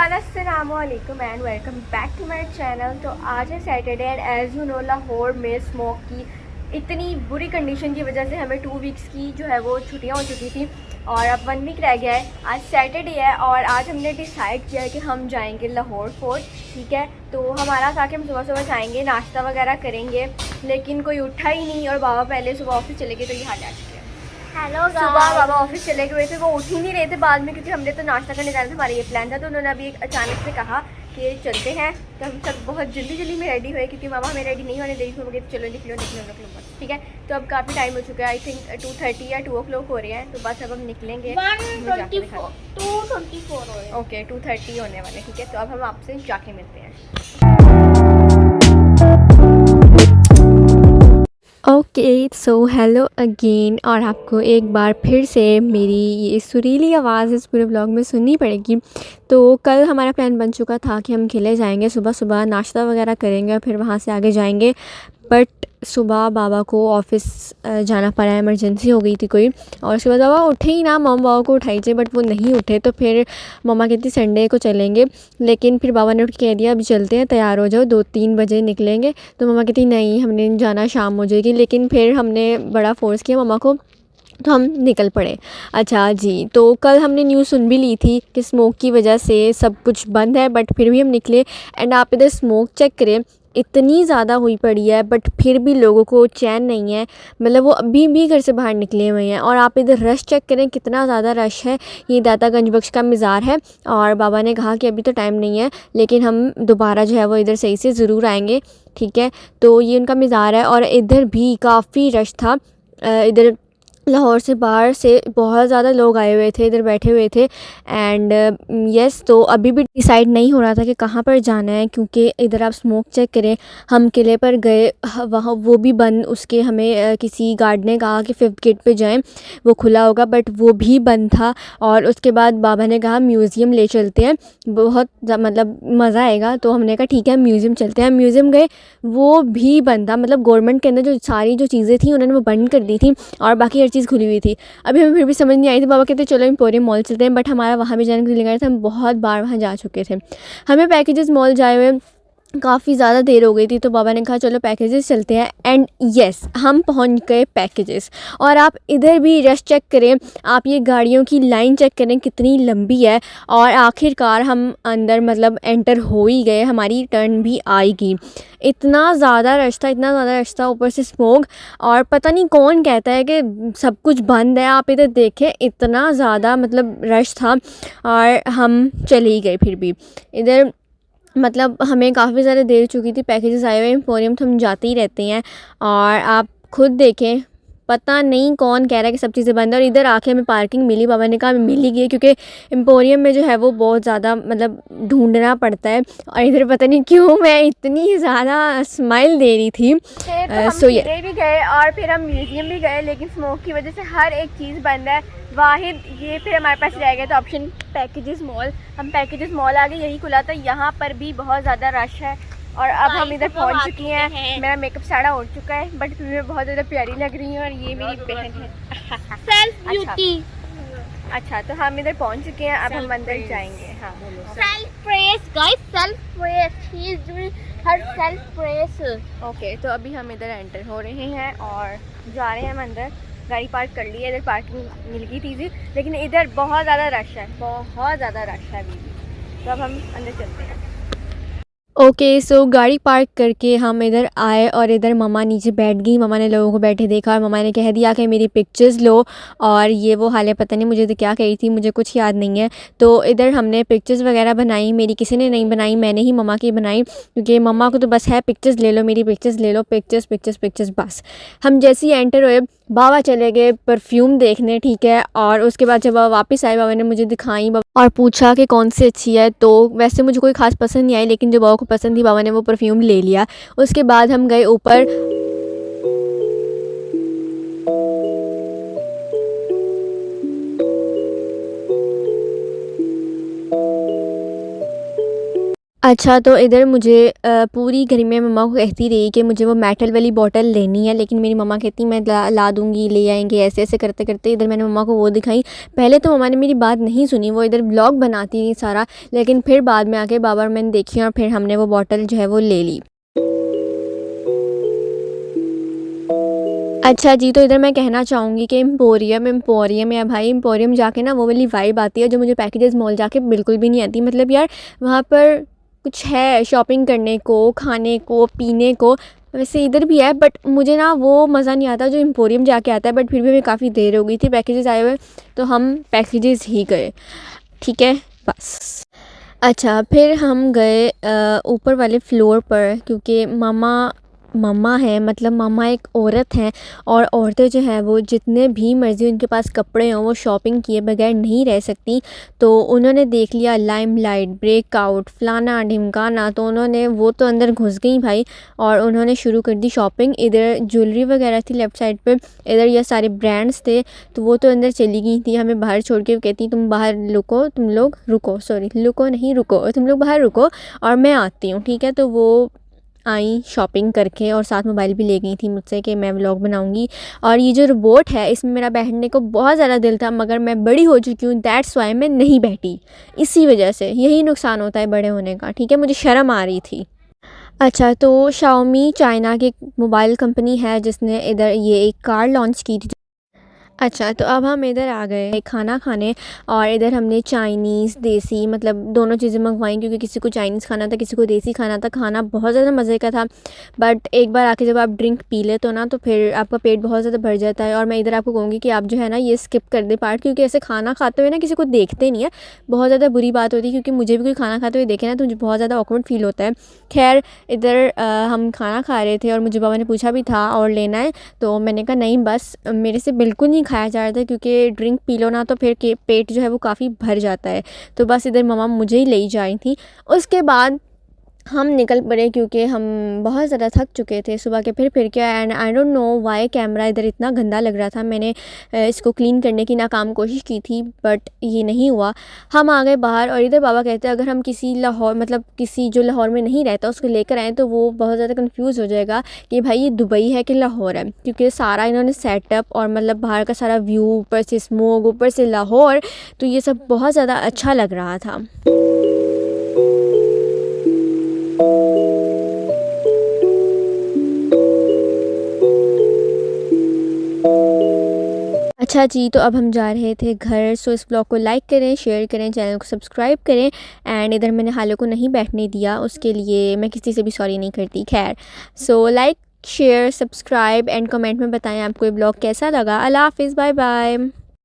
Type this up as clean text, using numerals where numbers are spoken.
Everyone, अस्सलाम वालेकुम and welcome back to my channel. तो आज है Saturday and as you know Lahore में स्मोक की इतनी बुरी कंडीशन की वजह से हमें 2 वीक्स की जो है वो छुट्टियां हो चुकी थी और अब 1 वीक रह गया है। आज सैटरडे है और आज हमने डिसाइड किया है कि हम जाएंगे लाहौर फोर्ट। ठीक है, तो हमारा था कि हम सुबह सुबह जाएंगे, नाश्ता वगैरह करेंगे, लेकिन कोई उठा ही नहीं और बाबा पहले सुबह ऑफिस चले गए। तो ये हाल है। हेलो सुबह बाबा ऑफिस चले गए थे, वो उठ ही नहीं रहे थे बाद में, क्योंकि हमने तो नाश्ता करने जाना था, हमारा ये प्लान था। तो उन्होंने अभी एक अचानक से कहा कि चलते हैं। तो हम सब बहुत जल्दी जल्दी में रेडी हुए, क्योंकि मामा हमें रेडी नहीं होने दे रही थी। तो चलो निकलो निकलो निकलो बस। ठीक है, तो अब काफ़ी टाइम हो चुका है, आई थिंक 2:30 या 2 o'clock हो रहे हैं। तो बस अब हम निकलेंगे। 2:24 ओके 2:30 होने वाले। ठीक है, तो अब हम आपसे जाके मिलते हैं। ओके सो हेलो अगेन, और आपको एक बार फिर से मेरी ये सुरीली आवाज़ इस पूरे ब्लॉग में सुननी पड़ेगी। तो कल हमारा प्लान बन चुका था कि हम किले जाएंगे, सुबह सुबह नाश्ता वगैरह करेंगे और फिर वहाँ से आगे जाएंगे। बट सुबह बाबा को ऑफ़िस जाना पड़ा, इमरजेंसी हो गई थी कोई, और उसके बाद बाबा उठे ही ना। मम्मा बाबा को उठाई चाहिए बट वो नहीं उठे। तो फिर मम्मा कहती संडे को चलेंगे, लेकिन फिर बाबा ने उठ के कह दिया अभी चलते हैं, तैयार हो जाओ, 2-3 बजे निकलेंगे। तो मम्मा कहती नहीं हमने नहीं जाना, शाम हो जाएगी। लेकिन फिर हमने बड़ा फ़ोर्स किया मम्मा को, तो हम निकल पड़े। अच्छा जी, तो कल हमने न्यूज़ सुन भी ली थी कि स्मोक की वजह से सब कुछ बंद है, बट फिर भी हम निकले। एंड आप इधर स्मोक चेक करें, इतनी ज़्यादा हुई पड़ी है, बट फिर भी लोगों को चैन नहीं है। मतलब वो अभी भी घर से बाहर निकले हुए हैं। और आप इधर रश चेक करें, कितना ज़्यादा रश है। ये दातागंज बख्श का मज़ार है और बाबा ने कहा कि अभी तो टाइम नहीं है, लेकिन हम दोबारा जो है वो इधर सही से ज़रूर आएंगे। ठीक है, तो ये उनका मज़ार है और इधर भी काफ़ी रश था। इधर लाहौर से बाहर से बहुत ज़्यादा लोग आए हुए थे, इधर बैठे हुए थे। एंड यस, तो अभी भी डिसाइड नहीं हो रहा था कि कहाँ पर जाना है, क्योंकि इधर आप स्मोक चेक करें। हम किले पर गए, वहाँ वो भी बंद, उसके हमें किसी गार्ड ने कहा कि 5th गेट पे जाएं, वो खुला होगा, बट वो भी बंद था। और उसके बाद बाबा ने कहा म्यूज़ियम ले चलते हैं, बहुत मतलब मज़ा आएगा। तो हमने कहा ठीक है म्यूज़ियम चलते हैं। म्यूज़ियम गए, वो भी बंद था। मतलब गवर्नमेंट के अंदर जो सारी जो चीज़ें थी उन्होंने वो बंद कर दी थी और बाकी चीज़ खुली हुई थी। अभी हमें फिर भी समझ नहीं आई थी। बाबा कहते चलो एम्पोरियम मॉल चलते हैं, बट हमारा वहाँ भी जाने के लिए था, हम बहुत बार वहाँ जा चुके थे। हमें पैकेजेस मॉल जाए हुए काफ़ी ज़्यादा देर हो गई थी, तो बाबा ने कहा चलो पैकेजेस चलते हैं। एंड यस, हम पहुंच गए पैकेजेस। और आप इधर भी रश चेक करें, आप ये गाड़ियों की लाइन चेक करें कितनी लंबी है। और आखिरकार हम अंदर मतलब एंटर हो ही गए, हमारी टर्न भी आएगी। इतना ज़्यादा रश था, इतना ज़्यादा रश था, ऊपर से स्मोक। और पता नहीं कौन कहता है कि सब कुछ बंद है। आप इधर देखें, इतना ज़्यादा मतलब रश था और हम चले ही गए। फिर भी इधर मतलब हमें काफ़ी ज़्यादा देर चुकी थी। पैकेजेस आए हुए एम्पोरियम तो हम जाते ही रहते हैं, और आप खुद देखें, पता नहीं कौन कह रहा है कि सब चीज़ें बंद है। और इधर आके हमें पार्किंग मिली, बाबा ने कहा मिल ही गई, क्योंकि एम्पोरियम में जो है वो बहुत ज़्यादा मतलब ढूंढना पड़ता है। और इधर पता नहीं क्यों मैं इतनी ज़्यादा स्माइल दे रही थी। सो ये भी गए और फिर हम म्यूज़ियम भी गए, लेकिन स्मोक की वजह से हर एक चीज़ बंद है। वाहिद ये फिर हमारे पास रह गया था ऑप्शन पैकेजेस मॉल। हम पैकेजेस मॉल आ गए, यही खुला था। यहाँ पर भी बहुत ज़्यादा रश है और अब हम इधर पहुँच चुकी हैं। मेरा मेकअप सारा हो चुका है, बट फिर मैं बहुत ज़्यादा प्यारी लग रही हूँ। और ये मेरी बहन है सेल्फ ब्यूटी। अच्छा, तो हम इधर पहुँच चुके हैं, अब हम अंदर जाएंगे। हाँ self press guys, self press, he is doing her self press. Okay, तो अभी हम इधर एंटर हो रहे हैं और जा रहे हैं हम अंदर। गाड़ी पार्क कर ली है, इधर पार्किंग मिल गई थी जी, लेकिन इधर बहुत ज़्यादा रश है, बहुत ज़्यादा रश है अभी भी। तो अब हम अंदर चलते हैं। ओके सो गाड़ी पार्क करके हम इधर आए और इधर मम्मा नीचे बैठ गई। मम्मा ने लोगों को बैठे देखा और मम्मा ने कह दिया कि मेरी पिक्चर्स लो। और ये वो हाल है, पता नहीं मुझे तो क्या कही थी, मुझे कुछ याद नहीं है। तो इधर हमने पिक्चर्स वगैरह बनाई, मेरी किसी ने नहीं बनाई, मैंने ही मम्मा की बनाई, क्योंकि मम्मा को तो बस है पिक्चर्स ले लो, मेरी पिक्चर्स ले लो, पिक्चर्स पिक्चर्स पिक्चर्स बस। हम जैसे ही एंटर हुए, बाबा चले गए परफ्यूम देखने। ठीक है, और उसके बाद जब बाबा वापस आए, बाबा ने मुझे दिखाई और पूछा कि कौन सी अच्छी है। तो वैसे मुझे कोई ख़ास पसंद नहीं आई, लेकिन जो बाबा को पसंद थी, बाबा ने वो परफ्यूम ले लिया। उसके बाद हम गए ऊपर। अच्छा, तो इधर मुझे पूरी घर में मम्मा को कहती रही कि मुझे वो मेटल वाली बॉटल लेनी है, लेकिन मेरी मम्मा कहती मैं ला दूँगी, ले आएँगे, ऐसे-ऐसे करते-करते इधर मैंने मम्मा को वो दिखाई। पहले तो मम्मा ने मेरी बात नहीं सुनी, वो इधर व्लॉग बनाती रही सारा, लेकिन फिर बाद में आके बाबा और मैंने देखी और फिर हमने वो बॉटल जो है वो ले ली। अच्छा जी, तो इधर मैं कहना चाहूँगी कि एम्पोरियम या भाई एम्पोरियम जाके ना वो वाली वाइब आती है जो मुझे पैकेजेस मॉल जाके बिल्कुल भी नहीं आती। मतलब यार वहाँ पर कुछ है शॉपिंग करने को, खाने को, पीने को, वैसे इधर भी है बट मुझे ना वो मज़ा नहीं आता जो एम्पोरियम जाके आता है। बट फिर भी हमें काफ़ी देर हो गई थी पैकेजेस आए हुए, तो हम पैकेजेस ही गए, ठीक है बस। अच्छा, फिर हम गए ऊपर वाले फ्लोर पर, क्योंकि मम्मा है, मतलब मम्मा एक औरत हैं और औरतें जो है वो जितने भी मर्ज़ी उनके पास कपड़े हों वो शॉपिंग किए बगैर नहीं रह सकती। तो उन्होंने देख लिया लाइमलाइट, ब्रेकआउट, फलाना ढिमकाना, तो उन्होंने वो तो अंदर घुस गई भाई और उन्होंने शुरू कर दी शॉपिंग। इधर ज्वेलरी वगैरह थी लेफ़्ट साइड पे, इधर ये सारे ब्रांड्स थे, तो वो तो अंदर चली गई थी हमें बाहर छोड़ के। वो कहती तुम बाहर रुको, तुम लोग रुको, सॉरी लुको नहीं रुको, तुम लोग बाहर रुको और मैं आती हूँ, ठीक है। तो वो आई शॉपिंग करके और साथ मोबाइल भी ले गई थी मुझसे कि मैं व्लॉग बनाऊंगी। और ये जो रोबोट है इसमें मेरा बैठने को बहुत ज़्यादा दिल था, मगर मैं बड़ी हो चुकी हूँ, दैट्स वाई मैं नहीं बैठी। इसी वजह से यही नुकसान होता है बड़े होने का, ठीक है। मुझे शर्म आ रही थी। अच्छा, तो शाओमी चाइना की मोबाइल कंपनी है जिसने इधर ये एक कार लॉन्च की थी। अच्छा, तो अब हम इधर आ गए खाना खाने और इधर हमने चाइनीज़, देसी, मतलब दोनों चीज़ें मंगवाई, क्योंकि किसी को चाइनीज़ खाना था, किसी को देसी खाना था। खाना बहुत ज़्यादा मज़े का था, बट एक बार आके जब आप ड्रिंक पी लेते हो ना तो फिर आपका पेट बहुत ज़्यादा भर जाता है। और मैं इधर आपको कहूँगी कि आप जो है ना ये स्किप कर दें पार्ट, क्योंकि ऐसे खाना खाते हुए ना किसी को देखते नहीं है, बहुत ज़्यादा बुरी बात होती है। क्योंकि मुझे भी कोई खाना खाते हुए देखे ना तो मुझे बहुत ज़्यादा ऑकवर्ड फ़ील होता है। खैर इधर हम खाना खा रहे थे और मुझे बाबा ने पूछा भी था और लेना है, तो मैंने कहा नहीं बस, मेरे से बिल्कुल नहीं खाया जा रहा था, क्योंकि ड्रिंक पी लो ना तो फिर के पेट जो है वो काफ़ी भर जाता है। तो बस इधर मम्मा मुझे ही ले जा रही थी। उसके बाद हम निकल पड़े क्योंकि हम बहुत ज़्यादा थक चुके थे सुबह के फिर के। And I don't know why camera इधर इतना गंदा लग रहा था। मैंने इसको क्लीन करने की नाकाम कोशिश की थी बट ये नहीं हुआ। हम आ गए बाहर और इधर बाबा कहते हैं अगर हम किसी लाहौर, मतलब किसी जो लाहौर में नहीं रहता उसको लेकर आएँ तो वो बहुत ज़्यादा कंफ्यूज हो जाएगा कि भाई ये दुबई है कि लाहौर है, क्योंकि सारा इन्होंने सेटअप और मतलब बाहर का सारा व्यू, ऊपर से स्मोक, ऊपर से लाहौर, तो ये सब बहुत ज़्यादा अच्छा लग रहा था। अच्छा जी, तो अब हम जा रहे थे घर। सो इस ब्लॉग को लाइक करें, शेयर करें, चैनल को सब्सक्राइब करें। एंड इधर मैंने हालो को नहीं बैठने दिया, उसके लिए मैं किसी से भी सॉरी नहीं करती। खैर, so like, share, subscribe and comment में बताएं आपको ये ब्लॉग कैसा लगा। अल्लाह हाफ़िज़, बाय बाय।